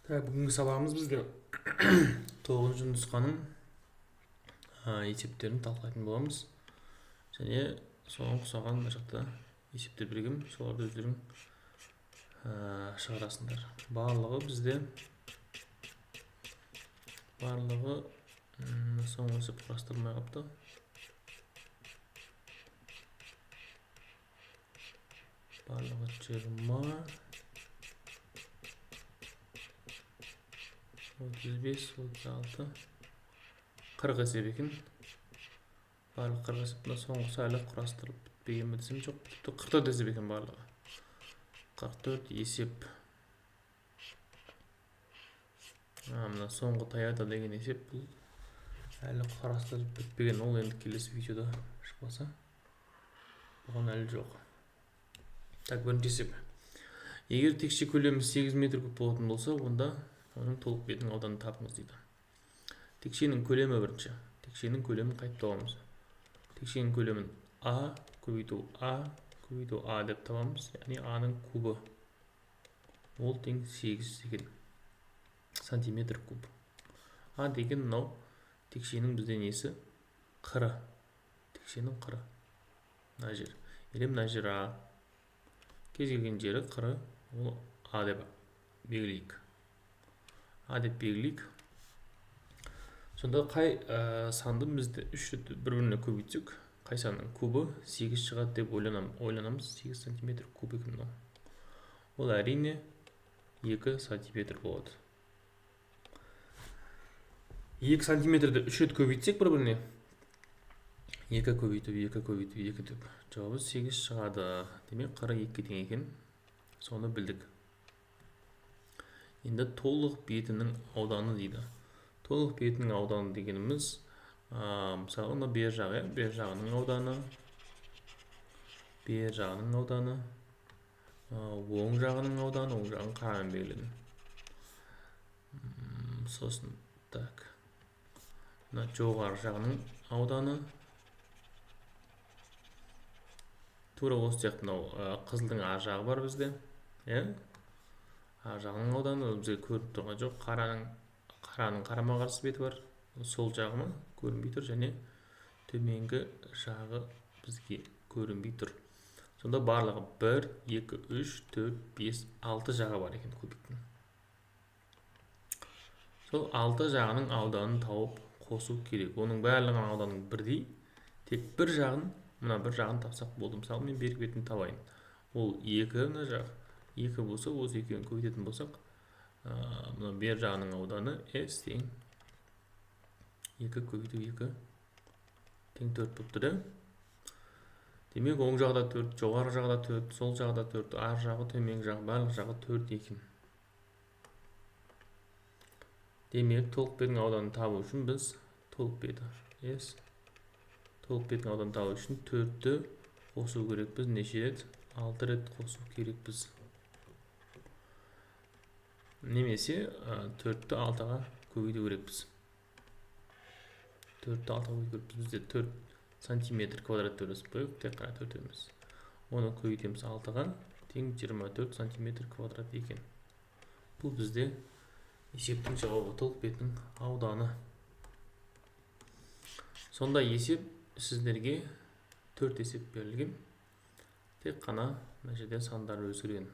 Бүгінгі сабағымыз бізде 9-шы нұсқаның есептерін талқылайтын боламыз. Және соған ұқсаған мына жақта есептер берген, соларды өздерің шығарасыңдар. Барлығы соңғы есеп құрастырылмай қалыпты. Барлығы 20, 35, 36, 40 есеп екен. Барлығы 40 есептің соңғысы әлі құрастырылып бітпеген бе десем, жоқ, 44 есеп екен барлығы. 44 есеп. Мына соңғы таяда деген есеп бұл әлі құрастырылып бітпеген. Ол енді келесі видеода шықпаса, бұған әлі жоқ. Бірінші есеп. Егер текше көлемі 8 метр куб болатын болса, онда оның толық бетінің ауданын табыңыз дейді. Текшенің көлемі бірінші. Текшенің көлемін қайтып табамыз. Текшенің көлемін А көбейту А деп табамыз. Яғни Аның кубы. Ол тең 8 деген сантиметр куб. А деген мынау текшенің бізде несі? Қыры. Текшенің қыры. Мына жер. Или мына жер А. Кез келген жері қыры. Ол А деп белгілейік. А деп белгілейік. Сонда қай санды бізді 3 рет бір-біріне көбейтсек, қай санның кубы 8 шығады деп ойланамыз. 8 сантиметр куб екен мынау. Ол әрине 2 сантиметр болады. 2 сантиметрді 3 рет көбейтсек бір-біріне, 2 көбейту 2 деп жауабы 8 шығады. Демек, қыры 2 тең екен. Соны білдік. Енді толық бетінің ауданы дейді. Толық бетінің ауданы дегеніміз, мысалы, бер жағы, бер жағының ауданы, оң жағының ауданы, оң жағын қарамен белгіленді. Сосын, так. Мына жоғары жағының ауданы. Тура осы сияқты қызылдың ар жағы бар бізде. Ар жағының ауданы бізге көрініп тұрған жоқ. Қараның қарама-қарсы беті бар. Сол жағы көрінбей тұр, және төменгі жағы бізге көрінбей тұр. Сонда барлығы 1, 2, 3, 4, 5, 6 жағы бар екен кубиктің. Сол 6 жағының ауданын тауып қосу керек. Оның барлығының ауданын бірдей. Тек бір жағын, мына бір жағын тапсақ болды. Мысалы, мен берік бетін табайын. Ол 2, мына жағы. 2 болса, осы екеуін көбейтетін болсақ, мына бер жағының ауданы S тең 2 көбейту 2 тең 4 болып тұр. Демек, оң жағда 4, жоғары жағда 4, сол жағда 4, ар жағы, төменгі жағы, барлық жағы 4 екен. Демек, толық бетінің ауданын табу үшін біз толық беті S, толық бетінің ауданын табу үшін 4-ті қосу керекпіз. Неше рет? 6 рет қосу керекпіз. Немесе 4-ті 6-ға көбейту керекпіз. 4-ті 6-ға көбейту керекпіз. Бізде 4 сантиметр квадрат өресіп қойып, тек қана 4 емес. Оны көбейтеміз 6-ға, тең 24 сантиметр квадрат екен. Бұл бізде есептің жауабы, толық бетінің ауданы. Сонда есеп сіздерге 4 есеп берілген. Тек қана мына жерде сандар өзгерген.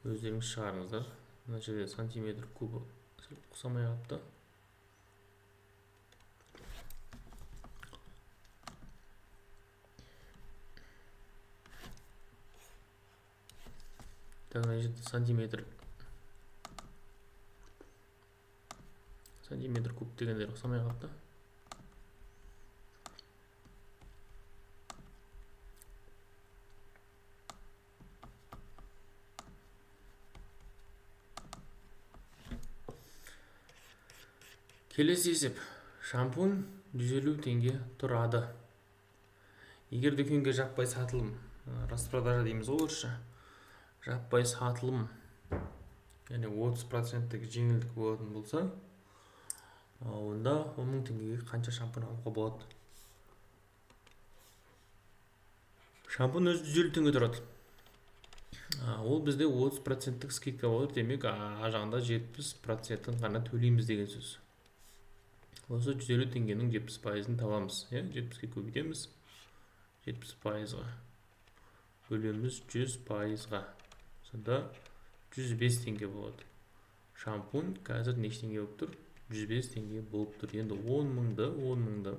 Өздеріңіз шығарыңыздар. Мына жерде сантиметр кубы ұқсамай қалыпты. Мына жерде сантиметр куб дегендер ұқсамай қалыпты. Келесі есеп. Шампунь 150 теңге тұрады. Егер дүкенге жаппай сатылым, распродажа дейміз оларша, жаппай сатылым, яғни 30% жеңілдік болатын болса, онда 10 000 теңгеге қанша шампунь алуға болады? Шампунь өзі 150 теңге тұрады. Ол бізде 30% скидка болады, демек а жағында 70% ғана төлейміз деген сөз. Осы 150 теңгенің 70%-ын табамыз. 70-ке көбейтеміз, 70%-ға бөлеміз 100%-ға. Сонда 105 теңге болады. Шампунь қазір неше теңге болып тұр? 105 теңге болып тұр. Енді 10 мыңды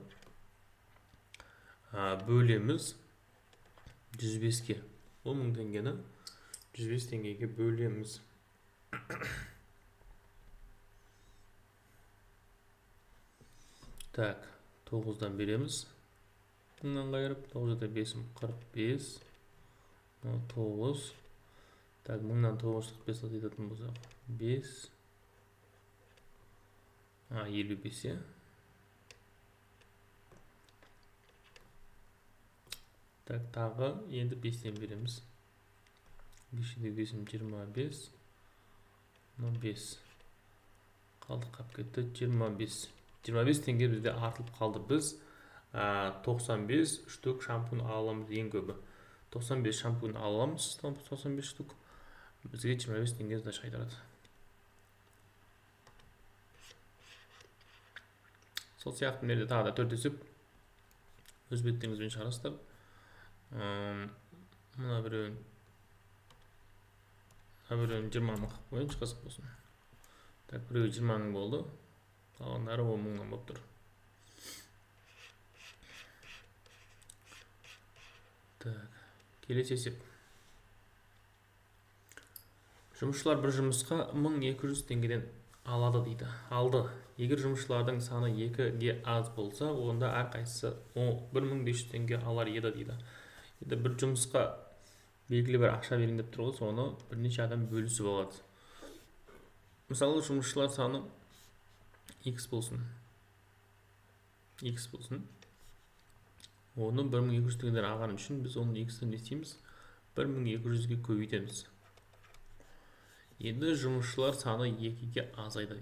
бөлеміз 105-ке. 10 мың теңгені 105 теңгеге бөлеміз. Так, 9-дан береміз. Мыңнан қайырып, 9-да 5-ім 45. 9. Так, мыңнан 945 атайтатын болсақ. 5. 55, Так, тағы енді 5-тен береміз. 5-де 5-ім 25. 5. Қалды қап кетті 25. 25 теңге бізде артылып қалды. Біз 95 штук шампунь аламыз ең көбі. 95 шампунь аламыз, 95 штук. Бізге 25 теңге сдача қайтарады. Сол сияқты мерде тағы да 4 есеп. Өз беттеріңізбен шығарасыздар. Мына біреуін 20 мың қойын шығасып болсын. Так, біреуі 20 мың болды. Қалғандары 10 мыңнан болып тұр. Так, келесі есеп. Жұмысшылар бір жұмысқа 1200 теңгеден алады дейді. Алды. Егер жұмысшылардың саны 2-ге аз болса, онда әрқайсысы 1500 теңге алар еді дейді. Енді бір жұмысқа белгілі бір ақша берген деп тұр ғой, соны бірнеше адам бөлісіп алады. Мысалы, жұмысшылар саны X болсын. Оны 1200 теңгеден алған үшін біз оның X-ін не істейміз? 1200-ге көбейтеміз. Енді жұмысшылар саны 2-ге азайды.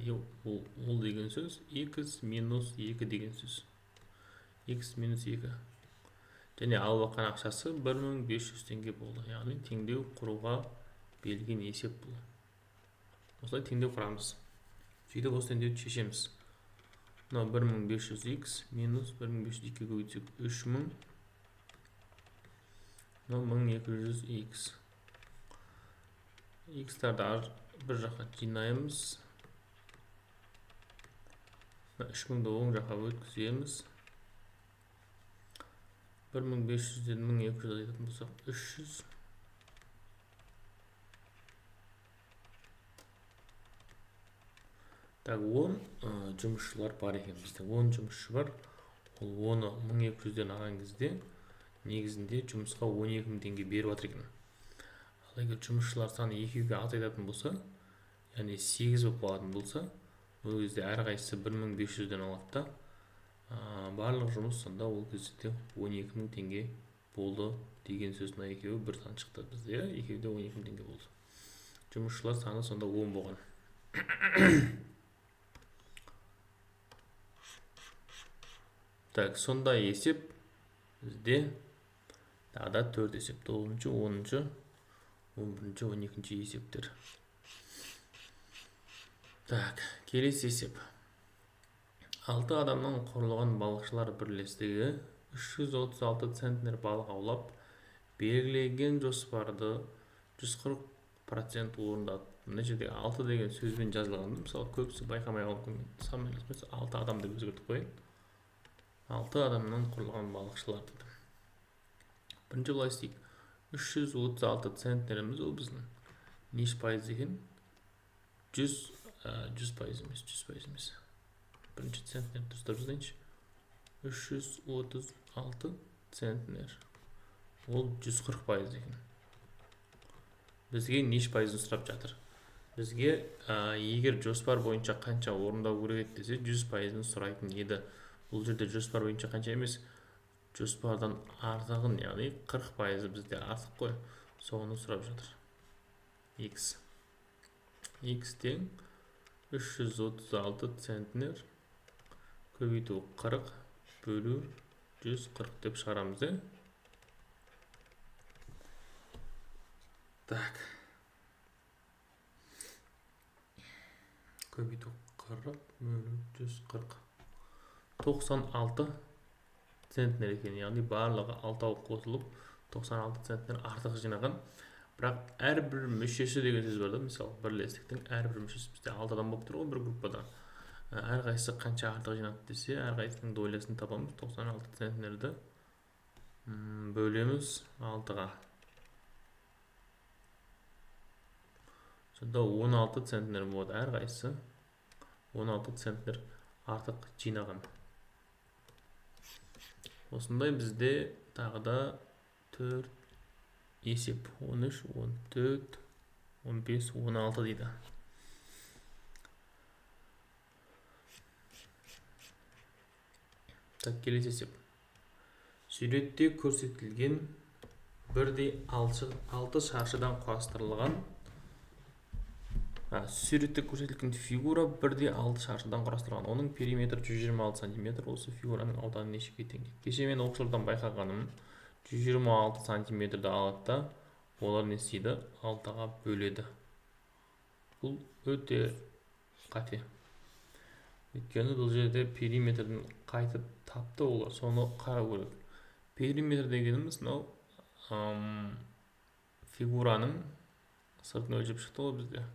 Ол деген сөз X минус 2 деген сөз. X минус 2. Және алып аққан ақшасы 1500 теңге болды. Яғни теңдеу құруға берілген есеп бұл. Осылай теңдеу құрамыз. Сөйтіп осы теңдеуді шешеміз. Мынау 1500X минус 1502-ге көбейтсек 3000. Мынау 1200X. X-тарды бір жаққа жинаймыз. 3000-ді оң жаққа өткіземіз. 1500-ден 1200 айтатын болсақ 300. Так, 10 жұмысшылар бар екен бізде. 10 жұмысшы бар. Ол 10-ы 1200-ден алған кезде негізінде жұмысқа 12 мың теңге беріп жатыр екен. Ал егер жұмысшылар саны 2-ге азайтатын болса, яғни 8 болып қалатын болса, ол кезде әрқайсысы 1500-ден алады да, барлық жұмыс сонда ол кезде 12 мың теңге болды деген сөз. Мына екеуі бір сан шықты бізде, екеуі де 12 мың теңге болды. Жұмысшылар саны сонда 10 болған. Так, сонда есеп бізде тағы да 4 есеп. 9-шы, 10-шы, 11-шы, 12-шы есептер. Так, келесі есеп. 6 адамнан құрылған балықшылар бірлестігі 336 центнер балық аулап, белгіленген жоспарды 140% орындады. Мына жерде 6 деген сөзбен жазылған. Мысалы, көбісі байқамай қалып мүмкін. Саммен 6 адам деп өзгертіп қояйын. 6 адамнан құрылған балықшылар дейді. Бірінші былай істейік. 336 центнеріміз ол біздің неш пайыз екен? 100% емес. Бірінші центнер дұрыстап жазайыншы. 336 центнер. Ол 140% екен. Бізге неш пайызын сұрап жатыр? Бізге егер жоспар бойынша қанша орындау керек десе 100%-ын сұрайтын еді. Бұл жерде жоспар бойынша қанша емес, жоспардан артығын, яғни 40% бізде артық қой. Соны сұрап жатыр. X тең 336 центнер көбейту 40 бөлу 140 деп шығарамыз. Так. Көбейту 40, 140. 96 центнер екен, яғни барлығы алтауы қосылып 96 центнер артық жинаған. Бірақ әрбір мүшесі деген сөз бар да, мысалы бірлестіктің әрбір мүшесі бізде 6 адам болып тұр ғой бір группада. Әрқайсысы қанша артық жинады десе, әрқайсысының долясын табамыз. 96 центнерді бөлеміз 6-ға. Сонда 16 центнер болады, әрқайсысы 16 центнер артық жинаған. Осындай бізде тағы да 4 есеп. 13, 14, 15, 16 дейді. Так, келесі есеп. Суретте көрсетілген бірдей 6 шаршыдан құрастырылған. Суретте көрсетілген фигура бірдей 6 шаршыдан құрастырылған. Оның периметр 126 см. Осы фигураның ауданы нешеге тең? Кеше мен оқушылардан байқағаным 126 сантиметрді алады да, олар не істейді? 6-ға бөледі. Бұл өте қате. Өйткені бұл жерде периметрдің қайтып тапты, олар соны қарау керек. Периметр дегеніміз мынау фигураның сыртын өлшеп шықты ғой бізде.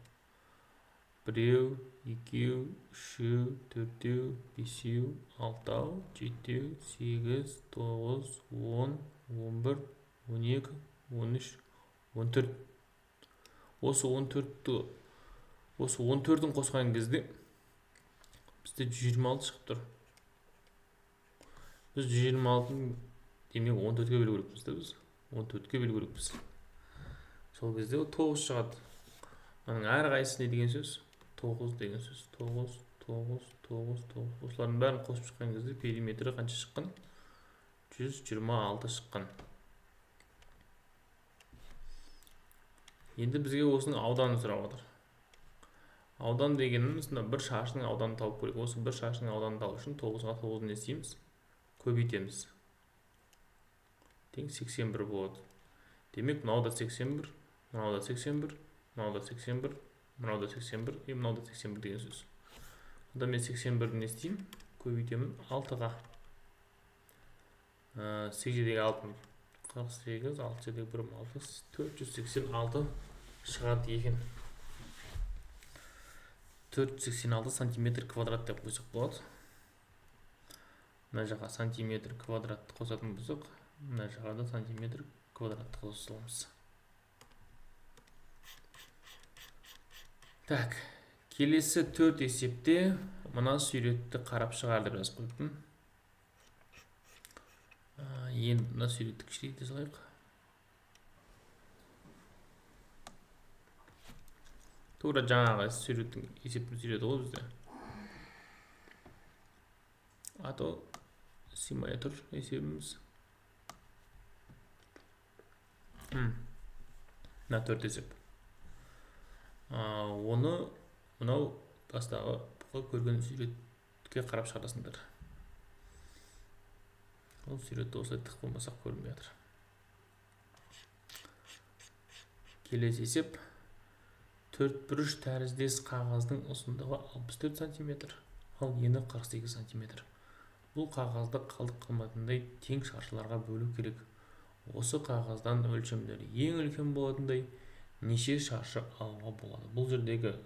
1, 2, 3, 4, 5, 6, 7, 8, 9, 10, 11, 12, 13, 14. Осы 14-ін қосқан кезде бізде 126 шығып тұр. Біз 126-ын демек 14-ге бөлу керекпіз де біз. 14-ге бөлу керекпіз. Сол кезде 9 шығады. Оның әрқайсысы не деген сөз? 9 деген сөз. 9, 9, 9, 9. Осылардың бәрін қосып шыққан кезде периметрі қанша шыққан? 126 шыққан. Енді бізге осының ауданын сұрап отыр. Аудан дегеніміз бір шаршының ауданын тауып көрейік. Осы бір шаршының ауданын табу үшін 9-ға 9-ны не істейміз? Көбейтеміз. Тең 81 болады. Демек, мынау да 81, мынау да 81, мынау да 81, мынау да 81, мынау да 81 деген сөз. Онда мен 81-ді не істеймін? Көбейтемін 6-ға. 8-дегі 6, 48, 6-дегі 1, 6, 486 шығады екен. 486 сантиметр квадрат деп қойсақ болады. Мына жаққа сантиметр квадратты қосатын болсақ, мына жаққа да сантиметр квадратты қосыламыз. Так, келесі 4 есепте мына суретті қарап шығар деп жазып қойыппын. Енді мына суретті кішірейте салайық. Тура жаңағы суреттің есептің суреті ғой бізде. Ато симай тұр есебіміз. Мына 4 есеп. Оны мынау бастағы көрген суретке қарап шығарасыңдар. Ол суретті осылай тық болмасақ көрінбей жатыр. Келесі есеп. 4 бұрыш тәріздес қағаздың ұзындығы 64 см, ал ені 48 см. Бұл қағазды қалдық қымбатындай тең шаршыларға бөлу керек. Осы қағаздан өлшемдері ең үлкен болатындай неше шаршы алуға болады? Бұл жердегі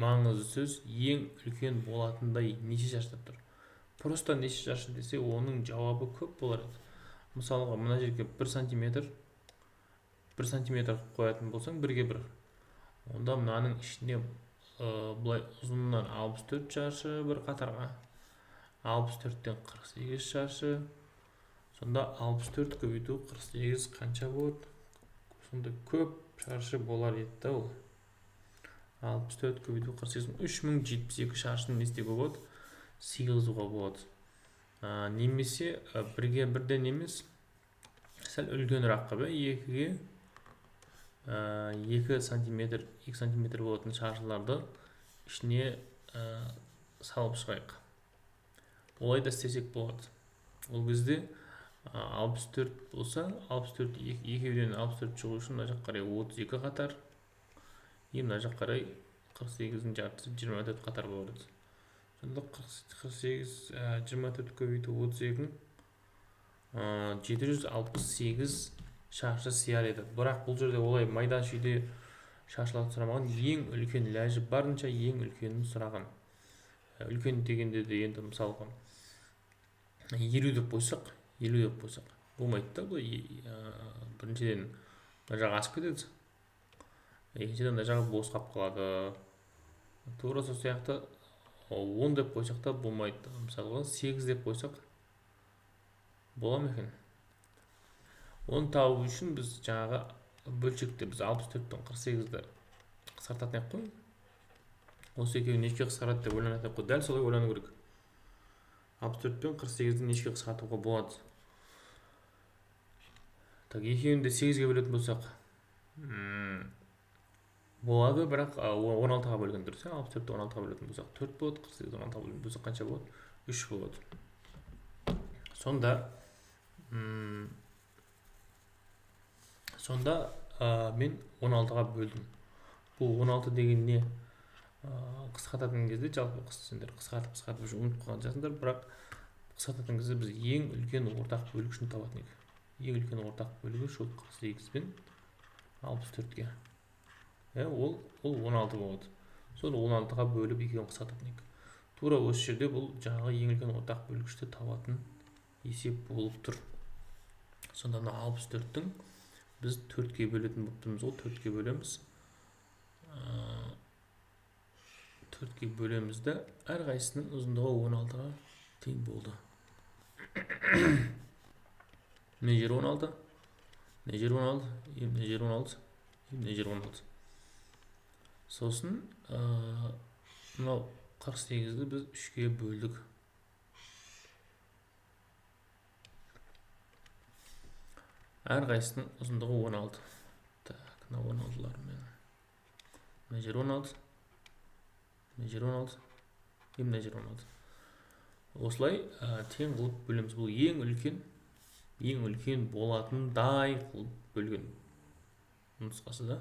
маңызды сөз ең үлкен болатындай неше шаршы деп тұр. Просто неше шаршы десе, оның жауабы көп болар еді. Мысалға, мына жерге 1 сантиметр қоятын болсаң, 1-ге 1. Онда мынаның ішіне бұлай ұзынынан 64 шаршы бір қатарға. 64-тен 48 шаршы. Сонда 64 көбейту 48 қанша болады? Сонда көп шаршы болар еді ол. 64 көбейту 48, 3072 шаршыны не істеуге болады? Сыйғызуға болады. Немесе 1-ге 1-ден емес, сәл үлкеніраққа 2-ге 2 сантиметр болатын шаршыларды ішіне салып шығайық. Олай да істесек болады. Ол кезде 64 болса, 64 екеуден 64 шығу үшін мына жақ қарай 32 қатар, мына жақ қарай 48-дің жартысы 24 қатар болады. Сонда 48 24 көбейту 32 768 шаршы сияр еді. Бірақ бұл жерде олай майда шүйде шаршыларды сұрамаған, ең үлкен ләжі барынша ең үлкенін сұраған. Үлкен дегенде де енді мысалға 50 деп қойсақ, 50 деп қойсақ болмайды да. Бұл біріншіден мына жағы асып кетеді, екіншіден мына жағы бос қалып қалады. Тура сол сияқты 10 деп қойсақ та болмайды. Мысалға 8 деп қойсақ бола ма екен? Оны табу үшін біз жаңағы бөлшекте біз 64 пен 48-ді қысқартатын ек қой. Осы екеуін нешеге қысқарады деп ойланатын ек қой. Дәл солай ойлану керек. 64 пен 48-ді нешеге қысқартуға болады? Так, екеуін де 8-ге бөлетін болсақ болады, бірақ 16-ға бөлген дұрыс. 64-ті 16-ға бөлетін болсақ 4 болады, 48-ді 16-ға бөлетін болсақ қанша болады? 3 болады. Сонда мен 16-ға бөлдім. Бұл 16 деген не? Қысқартатын кезде жалпы сендер қысқартып ұмытып қалған жасыңдар, бірақ қысқартатын кезде біз ең үлкен ортақ бөлгішін табатын едік. Ең үлкен ортақ бөлгіш ол 48 пен 64-ге. Ол 16 болады. Соны 16-ға бөліп екеуін қысқартатын едік. Тура осы жерде бұл жаңағы ең үлкен ортақ бөлгішті табатын есеп болып тұр. Сонда 64-тің біз 4-ге бөлетін болып тұрмыз. Ол 4-ге бөлеміз. 4-ге бөлеміз де әр қайсының ұзындығы 16-ға тең болды. Мына жер 16, мына жер 16, мына жер 16, мына жер 16. Сосын мынау 48-ді біз 3-ге бөлдік. Әр қайсының ұзындығы 16. Так, мына 16-лармен. Мына жер 16, мына жер 16, мына жер 16. Осылай тең қылып бөлеміз. Бұл ең үлкен болатындай қылып бөлген нұсқасы да.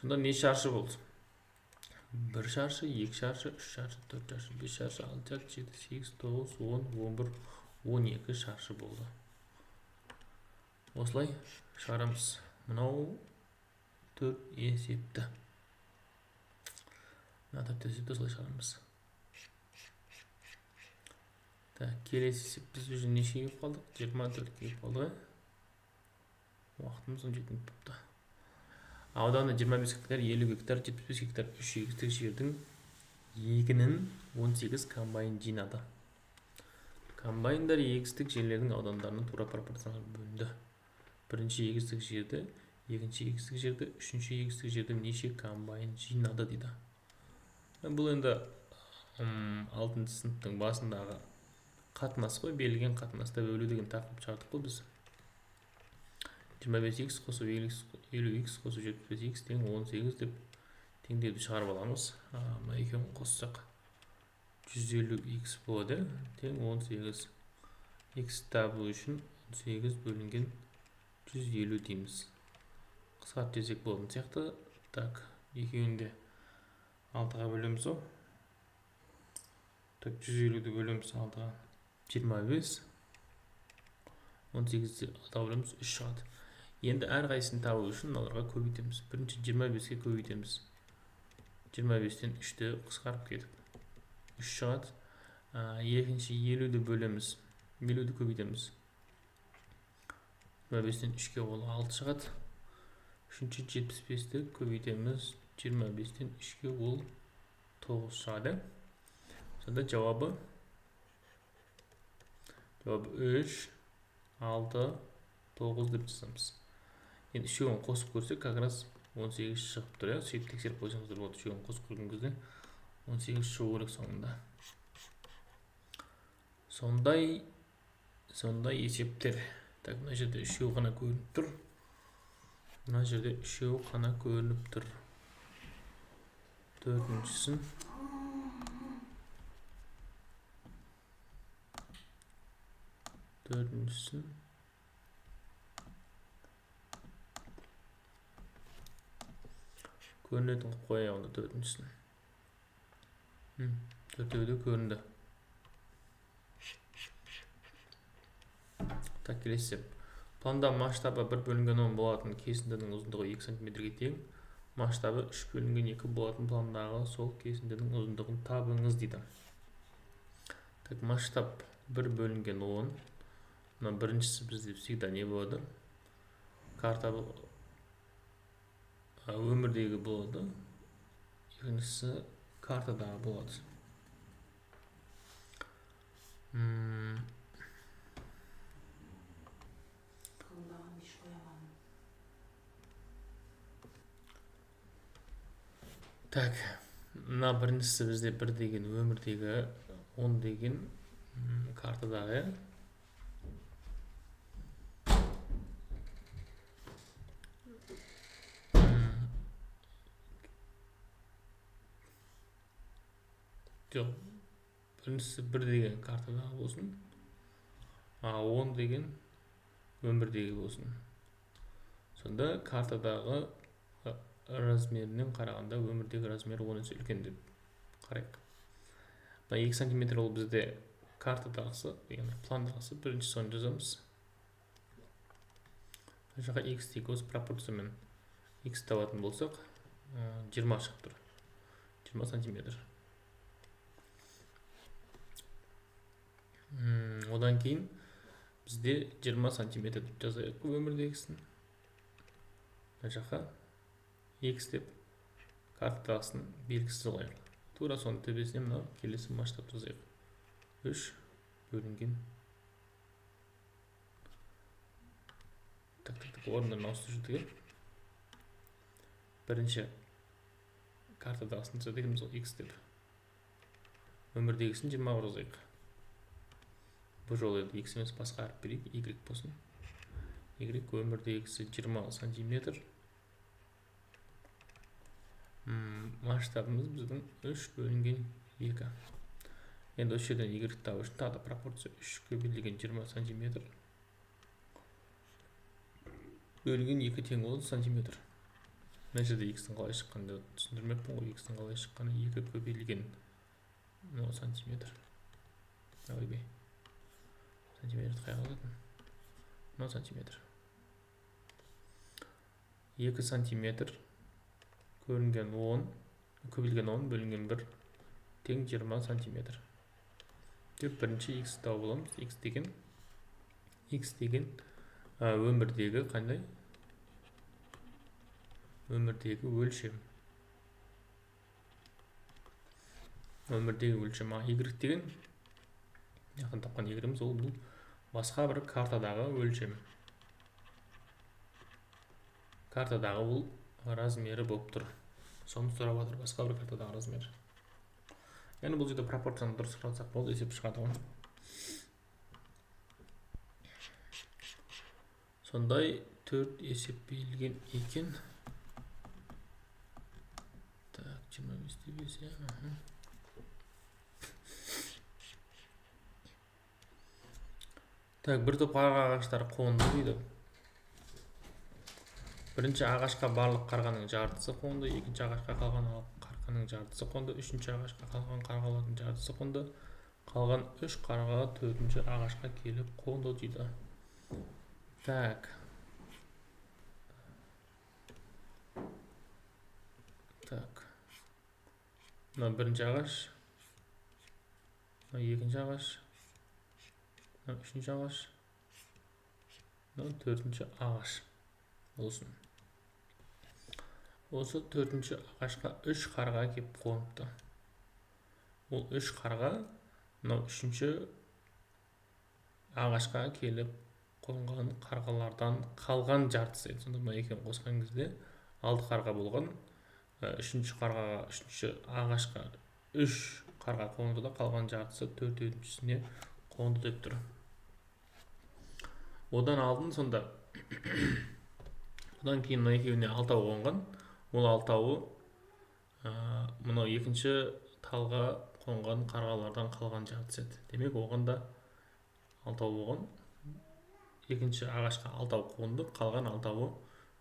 Сонда не шаршы болды? 1 шаршы, 2 шаршы, 3 шаршы, 4 шаршы, 5 шаршы, 6 шаршы, 7, 8, 9, 10, 11, 12 шаршы болды. Осылай шығарамыз. Мынау 4 есепті. Мына 4 есепті осылай шығарамыз. Келесі есеп біз уже неше келіп қалдық? 24 келіп қалдық. Уақытымыз 17 минут болыпты. Ауданы 25 гектар, 50 гектар, 75 гектар 3 егістік жердің егінін 18 комбайн жинады. Комбайндар егістік жерлердің аудандарының тура пропорционал бөлінді. Бірінші егістік жерді, екінші егістік жерді, үшінші егістік жерді неше комбайн жинады дейді. Бұл енді 6 сыныптың басындағы қатынас қой, берілген қатынаста бөлу деген тақырып шығардық қой біз. 25x қосу 50x қосу 75x тең 18 деп теңдеуді шығарып аламыз. Мына екеуін қоссақ 150x болады, тең 18. X табу үшін 18 бөлінген 150 дейміз. Қысқартып жесек болатын сияқты. Так, екеуінде 6-ға бөлеміз о. Так, 150-ді бөлеміз 6-ға 25. 18-ді 6-ға бөлеміз 3 шығады. Енді әр қайсысын табу үшін мыналарға көбейтеміз. Бірінші 25-ге көбейтеміз. 25-тен 3-ті қысқарып кетіп 3 шығады. Екінші 50-ді бөлеміз. 50-ді көбейтеміз. 25-тен 3-ге ол 6 шығады. Үшінші 75-ті көбейтеміз. 25-тен 3-ге ол 9 шығады. Сонда жауабы 3, 6, 9 деп жазамыз. Енді үшеуін қосып көрсек, как раз 18 шығып тұр. Сөйтіп тексеріп қойсаңыздар болады. Үшеуін қосып көрген кезде 18 шығу керек соңында. Сондай есептер. Так, мына жерде үшеу ғана көрініп тұр. Мына жерде үшеу ғана көрініп тұр. Төртіншісін төртіншісін көрінетін қылып қояйық онда төртіншісін. Төртеуі де көрінді. Так, келесі. Планда масштабы 1/10 болатын кесіндінің ұзындығы 2 см-ге тең. Масштабы 3/2 болатын пландағы сол кесіндінің ұзындығын табыңыз дейді. Так, масштаб 1/10. Мына біріншісі бізде всегда не болады? Карта өмірдегі болады. Екіншісі картадағы болады. Так, мына біріншісі бізде 1 деген өмірдегі, 10 деген картадағы. Жоқ, біріншісі 1 деген картадағы болсын, 10 деген өмірдегі болсын. Сонда картадағы размерінен қарағанда өмірдегі размері 10 есе үлкен деп қарайық. 2 см ол бізде картадағысы, яғни пландағысы, бірінші соны жазамыз. Жаққа x тегі осы пропорциямен x табатын болсақ, 20 шығып тұр. 20 см. Одан кейін бізде 20 см деп жазайық өмірдегісін. Жаққа x деп картадағысын белгісіз қояйық. Тура соның төбесіне мына келесі масштаб жазайық. 3/. Так, орындарын ауыстырып жүрдік. Бірінші картадағысын жазайық, x деп. Өмірдегісін 20 жазайық. Бұл жолы x емес басқа әріп берейік, y болсын. Y өмірдегісі 20 см. Масштабымыз біздің 3/2. Енді осы жерден y табу үшін тағы да пропорция 3/20 см. Бөлінген 2 тең болады сантиметр. Мына жерде x-тің қалай шыққанды түсіндірмеппін ғой. X-тің қалай шыққаны 2/20 сантиметр. Ойбай. Сантиметр қайға алатын? 10 сантиметр. 2 сантиметр көрінген 10, көбейлген 10 бөлінген 1 тең 20 сантиметр. Деп бірінші x тауып аламыз. X деген өмірдегі қандай? Өмірдегі өлшем. Өмірдегі өлшем. Y деген яғын тапқан y-іміз ол бұл басқа бір картадағы өлшем. Картадағы бұл размері болып тұр. Соны сұрап отыр, басқа бір картадағы размер. Яғни бұл жерде пропорцияны дұрыс қарасақ болды, есеп шығады ғой. Сондай 4 есеп берілген екен. Так, 25-те 5. Так, бір топ ағаштар қонды дейді. Бірінші ағашқа барлық қарғаның жартысы қонды, екінші ағашқа қалған қарғаның жартысы қонды, үшінші ағашқа қалған қарғалардың жартысы қонды, қалған 3 қарға 4-ші ағашқа келіп қонды дейді. Так. Так. Мына бірінші ағаш, мына екінші ағаш, мына үшінші ағаш, мына 4-ші ағаш болсын. Осы 4-ші ағашқа 3 қарға кеп қоныпты. Ол 3 қарға мынау 3-ші ағашқа келіп қонған қарғалардан қалған жартысы еді. Сонда мына екеуін қосқан кезде 6 қарға болған. 3-ші қарғаға, 3-ші ағашқа 3 қарға қонды да қалған жартысы 4/4-сіне қонды деп тұр. Одан алдын сонда одан кейін мына екеуіне 6 қонған. Ол 6-ы мынау екінші талға қонған қарғалардан қалған жартысы еді. Демек оған да 6 болған. екінші ағашқа 6 қонды, қалған 6-ы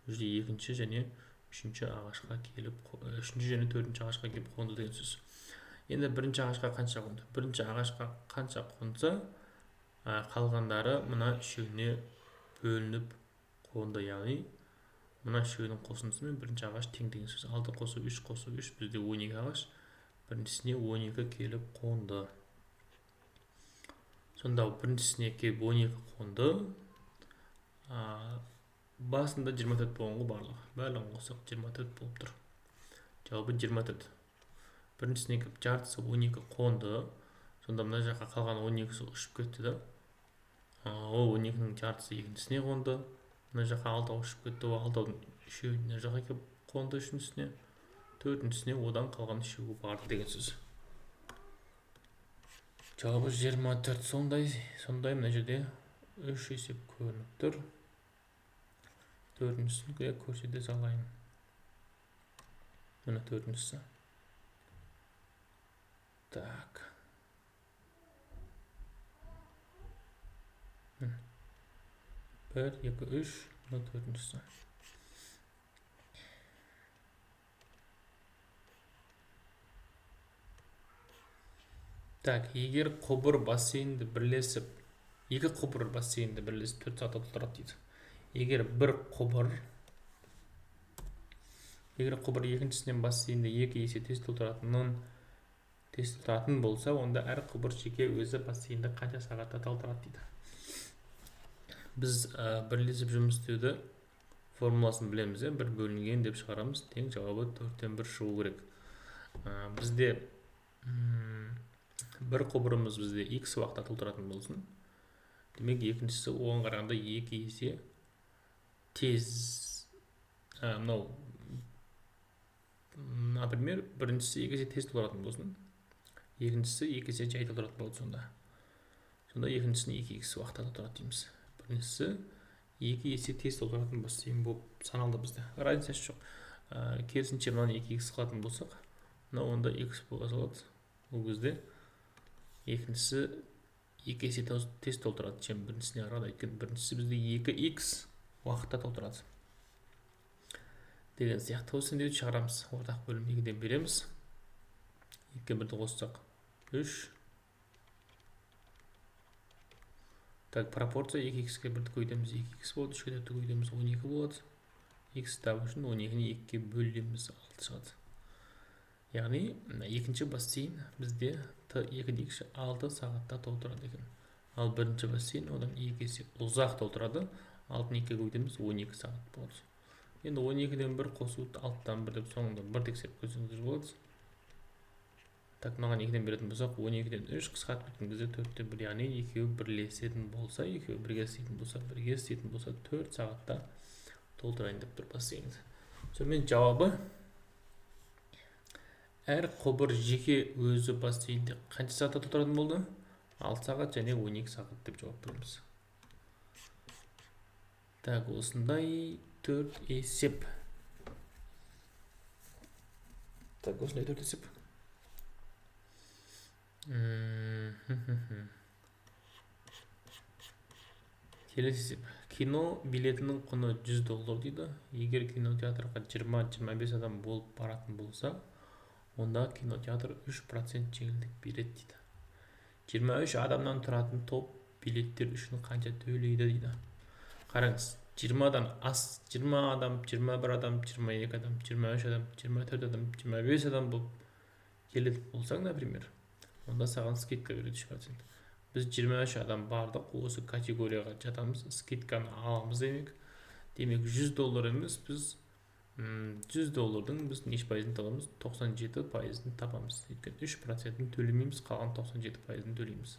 уже екінші және үшінші ағашқа келіп, үшінші және төртінші ағашқа келіп қонды деген сөз. Енді бірінші ағашқа қанша қонды? Бірінші ағашқа қанша қонса, қалғандары мына үшеуіне бөлініп қонды, яғни мына үшеуінің қосындысымен бірінші ағаш тең деген сөз. 6 қосу 3 қосу 3 бізде 12 ағаш, біріншісіне 12 келіп қонды. Сонда біріншісіне келіп 12 қонды. Басында 24 болған ғой барлығын қосақ 24 болып тұр. Жауабы 24. Біріншісіне келіп жартысы 12 қонды. Сонда мына жаққа қалған 12-сі ұшып кетті да. Ол 12-нің жартысы екіншісіне қонды. Мына жаққа 6 ұшып кетті. Ол 6-ның үшеуі мына жаққа келіп қонды үшіншісіне. Төртіншісіне одан қалған үшеуі барды деген сөз. Жауабы 24. Сондай мына жерде 3 есеп көрініп тұр. Төртіншісін көрсете салайын. Мына төртіншісі. Так. 1, 2, 3. Мына төртіншісі. Так, егер құбыр бассейнді бірлесіп, екі құбыр бассейнді бірлесіп 4 сағатта толтырады дейді. Егер құбыр екіншісінен бассейнді 2 есе тез толтыратын болса, онда әр құбыр жеке өзі бассейнді қанша сағатта толтырады дейді. Біз бірлесіп жұмыс істеуді формуласын білеміз, бір бөлінген деп шығарамыз, тең жауабы 4-тен 1 шығу керек. Бізде бір құбырымыз бізде x уақытта толтыратын болсын. Демек, екіншісі оған қарағанда 2 есе тез. Например, біріншісі 2 есе тез толтыратын болсын. Екіншісі 2 есе жай толтыратын болды сонда. Сонда екіншісін 2x уақытта толтырады дейміз. Біріншісі 2 есе тез толтыратын бассейн болып саналды бізде. Разницасы жоқ. Керісінше мынаны 2x қылатын болсақ, онда x бола салады. Ол кезде екіншісі 2 есе тез толтырады, чем біріншісіне қарағанда. Өйткені біріншісі бізде 2x уақытта толтырады. Деген сияқты осыны деп шығарамыз. Ортақ бөлім 2-ден береміз. 2-ге 1-ді қоссақ 3. Так, пропорция 2x-ге 1-ді көйтеміз 2x болады, 3-ге 4-ді көйтеміз 12 болады. X табу үшін 12-ні 2-ге бөлеміз 6 шығады. Яғни, екінші бассейн бізде T2 дегіші 6 сағатта толтырады екен. Ал бірінші бассейн одан 2 есе ұзақ толтырады. 6-ны 2-ге көйтеміз 12 сағат болады. Енді 12-ден 1 қосу 6-дан 1 деп соңында 1 тексеріп көрсеңіздер болады. Так, маған 2-ден беретін болсақ, 12-ден 3 қысқартып кеткен кезде 4-те 1, яғни екеуі бірлесетін болса, екеуі бірге істейтін болса 4 сағатта толтырайын деп тұр бассейнді. Сонымен жауабы әр құбыр жеке өзі бассейнде қанша сағатта толтыратын болды? 6 сағат және 12 сағат деп жауап береміз. Так, осындай 4 есеп. Так, осындай 4 есеп. Келесі есеп. Кино билетінің құны $100 дейді. Егер кинотеатрға 20-25 адам болып баратын болса, онда кинотеатр 3% жеңілдік береді дейді. 23 адамнан тұратын топ билеттер үшін қанша төлейді дейді. Қараңыз, 20 адам, 21 адам, 22 адам, 23 адам, 24 адам, 25 адам болып келеді болсаң, например, онда саған скидка береді 3%. Біз 23 адам бардық, осы категорияға жатамыз, скидканы аламыз демек. Демек, $100 емес, біз $100-дың біз неш пайызын табамыз? 97% табамыз. Өйткені 3% төлемейміз, қалған 97% төлейміз.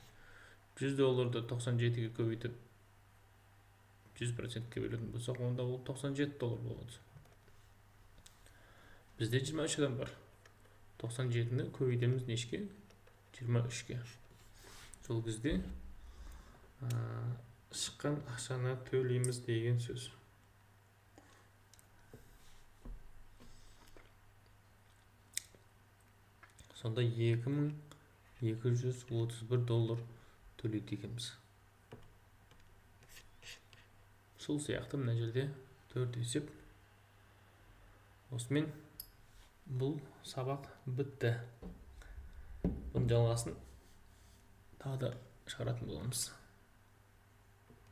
$100-ды 97-ге көбейтіп 100%-ке бөлетін болсақ, онда ол $97 болады. Бізде 23 адам бар. 97-ні көбейтеміз нешке? 23-ке. Сол кезде шыққан ақшаны төлейміз деген сөз. Сонда $2231 төлейді екенбіз. сол сияқты мына жерде 4 есеп. Осымен бұл сабақ бітті. Бұның жалғасын тағы да шығаратын боламыз.